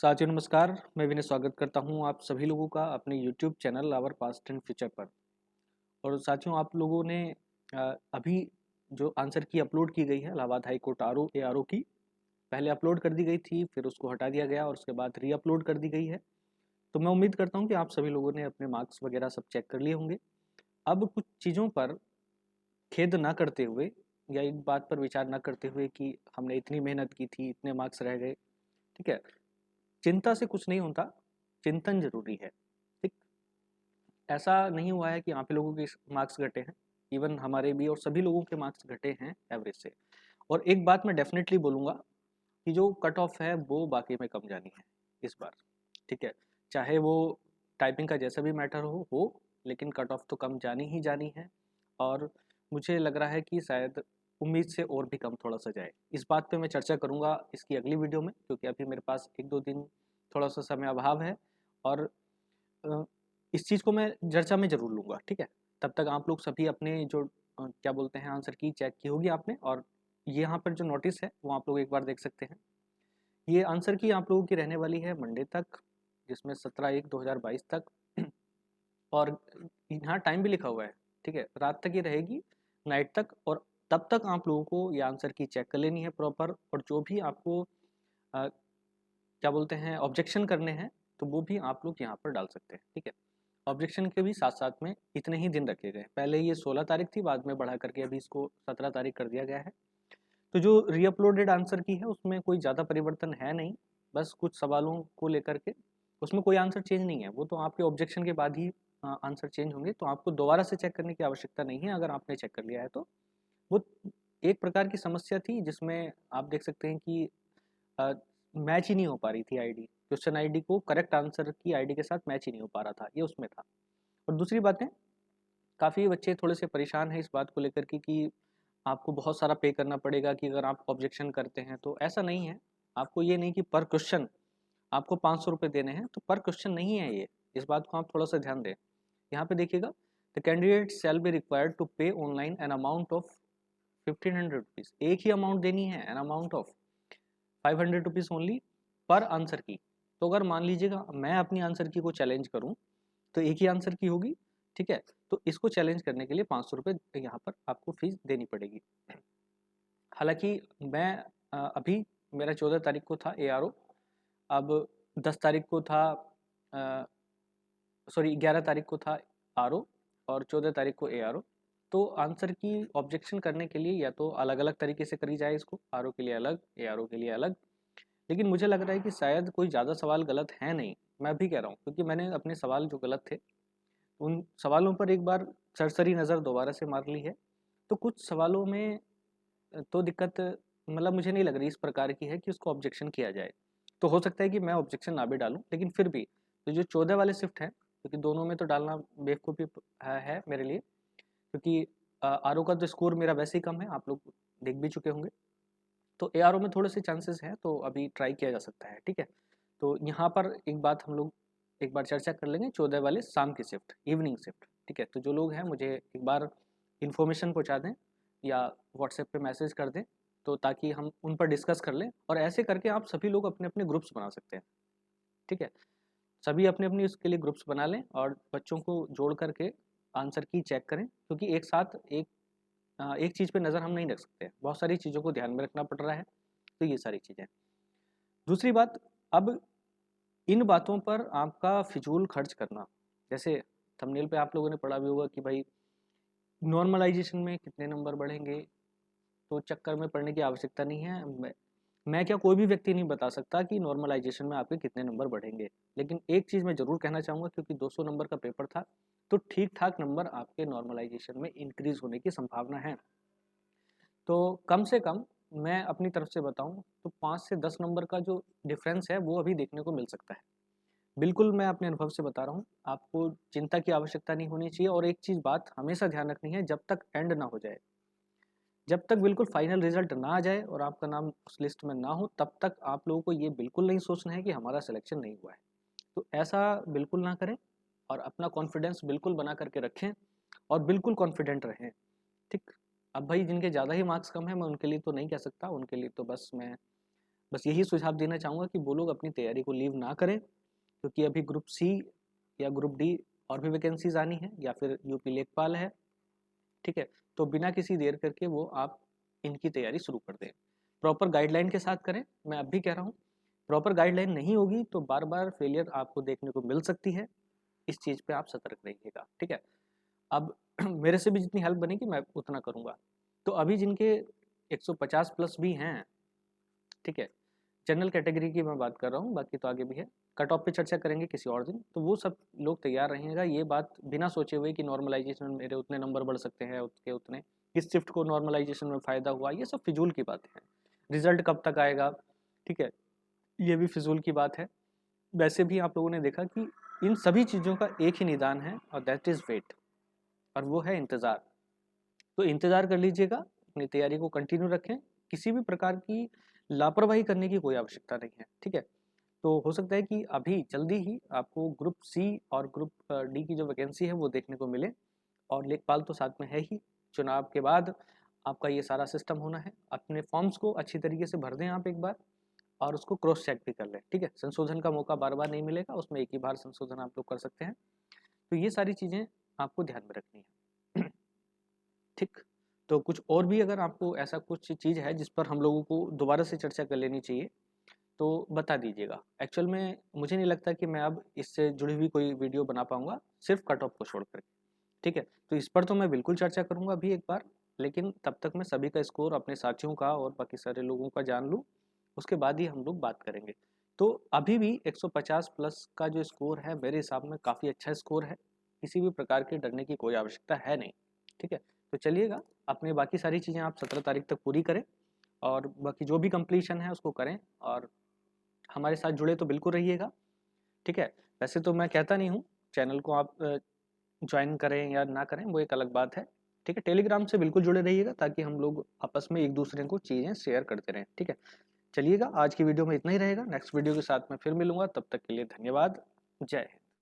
साथियों नमस्कार, मैं विनय स्वागत करता हूं आप सभी लोगों का अपने YouTube channel our past and future पर। और साथियों आप लोगों ने अभी जो आंसर की अपलोड की गई है इलाहाबाद हाई कोर्ट आरओ की, पहले अपलोड कर दी गई थी, फिर उसको हटा दिया गया और उसके बाद री अपलोड कर दी गई है। तो मैं उम्मीद करता हूं कि आप सभी लोगों ने अपने मार्क्स वगैरह सब चेक कर लिए होंगे। अब कुछ चीज़ों पर खेद ना करते हुए या एक बात पर विचार ना करते हुए कि हमने इतनी मेहनत की थी, इतने मार्क्स रह गए, ठीक है, चिंता से कुछ नहीं होता, चिंतन जरूरी है। ठीक, ऐसा नहीं हुआ है कि यहाँ पे लोगों के मार्क्स घटे हैं, इवन हमारे भी और सभी लोगों के मार्क्स घटे हैं एवरेज से। और एक बात मैं डेफिनेटली बोलूँगा कि जो कट ऑफ है वो बाकी में कम जानी है इस बार। ठीक है, चाहे वो टाइपिंग का जैसा भी मैटर हो लेकिन कट ऑफ तो कम जानी ही जानी है। और मुझे लग रहा है कि शायद उम्मीद से और भी कम थोड़ा सा जाए। इस बात पे मैं चर्चा करूँगा इसकी अगली वीडियो में, क्योंकि अभी मेरे पास एक दो दिन थोड़ा सा समय अभाव है। और इस चीज़ को मैं चर्चा में ज़रूर लूँगा, ठीक है। तब तक आप लोग सभी अपने जो क्या बोलते हैं आंसर की चेक की होगी आपने, और ये यहाँ पर जो नोटिस है वो आप लोग एक बार देख सकते हैं। ये आंसर की आप लोगों की रहने वाली है मंडे तक, जिसमें 17/1/2022 तक। और यहाँ टाइम भी लिखा हुआ है, ठीक है, रात तक ये रहेगी, नाइट तक। और तब तक आप लोगों को ये आंसर की चेक कर लेनी है प्रॉपर। और जो भी आपको क्या बोलते हैं ऑब्जेक्शन करने हैं तो वो भी आप लोग यहाँ पर डाल सकते हैं, ठीक है। ऑब्जेक्शन के भी साथ साथ में इतने ही दिन रखे गए, पहले ये 16 तारीख थी, बाद में बढ़ा करके अभी इसको 17 तारीख कर दिया गया है। तो जो रीअपलोडेड आंसर की है उसमें कोई ज़्यादा परिवर्तन है नहीं, बस कुछ सवालों को लेकर के उसमें कोई आंसर चेंज नहीं है। वो तो आपके ऑब्जेक्शन के बाद ही आंसर चेंज होंगे, तो आपको दोबारा से चेक करने की आवश्यकता नहीं है। अगर आपने चेक कर लिया है तो वो एक प्रकार की समस्या थी जिसमें आप देख सकते हैं कि मैच ही नहीं हो पा रही थी आईडी, क्वेश्चन आईडी को करेक्ट आंसर की आईडी के साथ मैच ही नहीं हो पा रहा था, ये उसमें था। और दूसरी बातें, काफ़ी बच्चे थोड़े से परेशान हैं इस बात को लेकर के कि आपको बहुत सारा पे करना पड़ेगा कि अगर आप ऑब्जेक्शन करते हैं। तो ऐसा नहीं है, आपको ये नहीं कि पर क्वेश्चन आपको 500 रुपये देने हैं, तो पर क्वेश्चन नहीं है ये। इस बात को आप थोड़ा सा ध्यान दें। यहाँ पे देखिएगा, the candidate shall be required to pay online an amount of 1500 rupees. एक ही अमाउंट देनी है, an amount of 500 rupees only पर आंसर की। तो अगर मान लीजिएगा मैं अपनी आंसर की को चैलेंज करूँ तो एक ही आंसर की होगी, ठीक है। तो इसको चैलेंज करने के लिए 500 रुपये यहाँ पर आपको फीस देनी पड़ेगी। हालांकि मैं अभी मेरा 14 तारीख को था ARO, अब 10 तारीख को था, सॉरी 11 तारीख को था RO, और 14 तारीख को ARO। तो आंसर की ऑब्जेक्शन करने के लिए या तो अलग अलग तरीके से करी जाए, इसको RO के लिए अलग, ARO के लिए अलग। लेकिन मुझे लग रहा है कि शायद कोई ज़्यादा सवाल गलत है नहीं, मैं भी कह रहा हूँ, क्योंकि मैंने अपने सवाल जो गलत थे उन सवालों पर एक बार सरसरी नज़र दोबारा से मार ली है। तो कुछ सवालों में तो दिक्कत, मतलब मुझे नहीं लग रही इस प्रकार की है कि उसको ऑब्जेक्शन किया जाए। तो हो सकता है कि मैं ऑब्जेक्शन ना भी डालूं, लेकिन फिर भी तो जो 14 वाले शिफ्ट हैं, क्योंकि दोनों में तो डालना बेवकूफ़ी है मेरे लिए, क्योंकि RO का तो स्कोर मेरा वैसे ही कम है, आप लोग देख भी चुके होंगे। तो ARO में थोड़े से चांसेस हैं, तो अभी ट्राई किया जा सकता है, ठीक है। तो यहाँ पर एक बात हम लोग एक बार चर्चा कर लेंगे, 14 वाले शाम की शिफ्ट, इवनिंग शिफ्ट, ठीक है। तो जो लोग हैं मुझे एक बार इन्फॉर्मेशन पहुँचा दें या व्हाट्सएप पे मैसेज कर दें, तो ताकि हम उन पर डिस्कस कर लें। और ऐसे करके आप सभी लोग अपने अपने ग्रुप्स बना सकते हैं, ठीक है। सभी अपने अपनी उसके लिए ग्रुप्स बना लें और बच्चों को जोड़ करके आंसर की चेक करें, क्योंकि एक साथ एक चीज़ पे नज़र हम नहीं रख सकते, बहुत सारी चीज़ों को ध्यान में रखना पड़ रहा है। तो ये सारी चीज़ें। दूसरी बात, अब इन बातों पर आपका फिजूल खर्च करना, जैसे थंबनेल पे आप लोगों ने पढ़ा भी होगा कि भाई नॉर्मलाइजेशन में कितने नंबर बढ़ेंगे, तो चक्कर में पढ़ने की आवश्यकता नहीं है। मैं क्या कोई भी व्यक्ति नहीं बता सकता कि नॉर्मलाइजेशन में आपके कितने नंबर बढ़ेंगे। लेकिन एक चीज़ मैं ज़रूर कहना चाहूँगा, क्योंकि 200 नंबर का पेपर था, तो ठीक ठाक नंबर आपके नॉर्मलाइजेशन में इंक्रीज होने की संभावना है। तो कम से कम मैं अपनी तरफ से बताऊं तो 5 से 10 नंबर का जो डिफरेंस है वो अभी देखने को मिल सकता है। बिल्कुल मैं अपने अनुभव से बता रहा हूँ, आपको चिंता की आवश्यकता नहीं होनी चाहिए। और एक चीज़ बात हमेशा ध्यान रखनी है, जब तक एंड ना हो जाए, जब तक बिल्कुल फाइनल रिजल्ट ना आ जाए और आपका नाम उस लिस्ट में ना हो, तब तक आप लोगों को ये बिल्कुल नहीं सोचना है कि हमारा सिलेक्शन नहीं हुआ है। तो ऐसा बिल्कुल ना करें, और अपना कॉन्फिडेंस बिल्कुल बना करके रखें और बिल्कुल कॉन्फिडेंट रहें, ठीक। अब भाई जिनके ज़्यादा ही मार्क्स कम है, मैं उनके लिए तो नहीं कह सकता, उनके लिए तो बस मैं बस यही सुझाव देना चाहूँगा कि वो लोग अपनी तैयारी को लीव ना करें, क्योंकि अभी ग्रुप सी या ग्रुप डी और भी वैकेंसीज आनी है, या फिर यूपी लेखपाल है, ठीक है। तो बिना किसी देर करके वो आप इनकी तैयारी शुरू कर दें, प्रॉपर गाइडलाइन के साथ करें। मैं अब भी कह रहा हूँ, प्रॉपर गाइडलाइन नहीं होगी तो बार बार फेलियर आपको देखने को मिल सकती है, इस चीज़ पे आप सतर्क रहिएगा, ठीक है। अब मेरे से भी जितनी हेल्प बनेगी मैं उतना करूँगा। तो अभी जिनके 150 प्लस भी हैं, ठीक है, जनरल कैटेगरी की मैं बात कर रहा हूँ, बाकी तो आगे भी है, कट ऑफ पे चर्चा करेंगे किसी और दिन। तो वो सब लोग तैयार रहिएगा, ये बात बिना सोचे हुए कि नॉर्मलाइजेशन में मेरे उतने नंबर बढ़ सकते हैं, उसके उतने, किस शिफ्ट को नॉर्मलाइजेशन में फ़ायदा हुआ, ये सब फिजूल की बातें हैं। रिजल्ट कब तक आएगा, ठीक है, ये भी फिजूल की बात है। वैसे भी आप लोगों ने देखा कि इन सभी चीज़ों का एक ही निदान है, और दैट इज़ वेट, और वो है इंतज़ार। तो इंतज़ार कर लीजिएगा, अपनी तैयारी को कंटिन्यू रखें, किसी भी प्रकार की लापरवाही करने की कोई आवश्यकता नहीं है, ठीक है। तो हो सकता है कि अभी जल्दी ही आपको ग्रुप सी और ग्रुप डी की जो वैकेंसी है वो देखने को मिले, और लेखपाल तो साथ में है ही। चुनाव के बाद आपका ये सारा सिस्टम होना है, अपने फॉर्म्स को अच्छी तरीके से भर दें आप एक बार, और उसको क्रॉस चेक भी कर लें, ठीक है। संशोधन का मौका बार बार नहीं मिलेगा, उसमें एक ही बार संशोधन आप लोग कर सकते हैं। तो ये सारी चीज़ें आपको ध्यान में रखनी है, ठीक। तो कुछ और भी अगर आपको ऐसा कुछ चीज़ है जिस पर हम लोगों को दोबारा से चर्चा कर लेनी चाहिए तो बता दीजिएगा। एक्चुअल में मुझे नहीं लगता कि मैं अब इससे जुड़ी हुई कोई वीडियो बना पाऊँगा, सिर्फ कट ऑफ को छोड़ कर, ठीक है। तो इस पर तो मैं बिल्कुल चर्चा करूँगा अभी एक बार, लेकिन तब तक मैं सभी का स्कोर, अपने साथियों का और बाकी सारे लोगों का जान लूँ, उसके बाद ही हम लोग बात करेंगे। तो अभी भी 150 प्लस का जो स्कोर है मेरे हिसाब में काफ़ी अच्छा स्कोर है, किसी भी प्रकार के डरने की कोई आवश्यकता है नहीं, ठीक है। तो चलिएगा, अपनी बाकी सारी चीज़ें आप 17 तारीख तक पूरी करें, और बाकी जो भी कंप्लीशन है उसको करें, और हमारे साथ जुड़े तो बिल्कुल रहिएगा, ठीक है। वैसे तो मैं कहता नहीं हूँ चैनल को आप ज्वाइन करें या ना करें, वो एक अलग बात है, ठीक है। टेलीग्राम से बिल्कुल जुड़े रहिएगा ताकि हम लोग आपस में एक दूसरे को चीज़ें शेयर करते रहें, ठीक है। चलिएगा, आज की वीडियो में इतना ही रहेगा, नेक्स्ट वीडियो के साथ मैं फिर मिलूंगा, तब तक के लिए धन्यवाद, जय हिंद।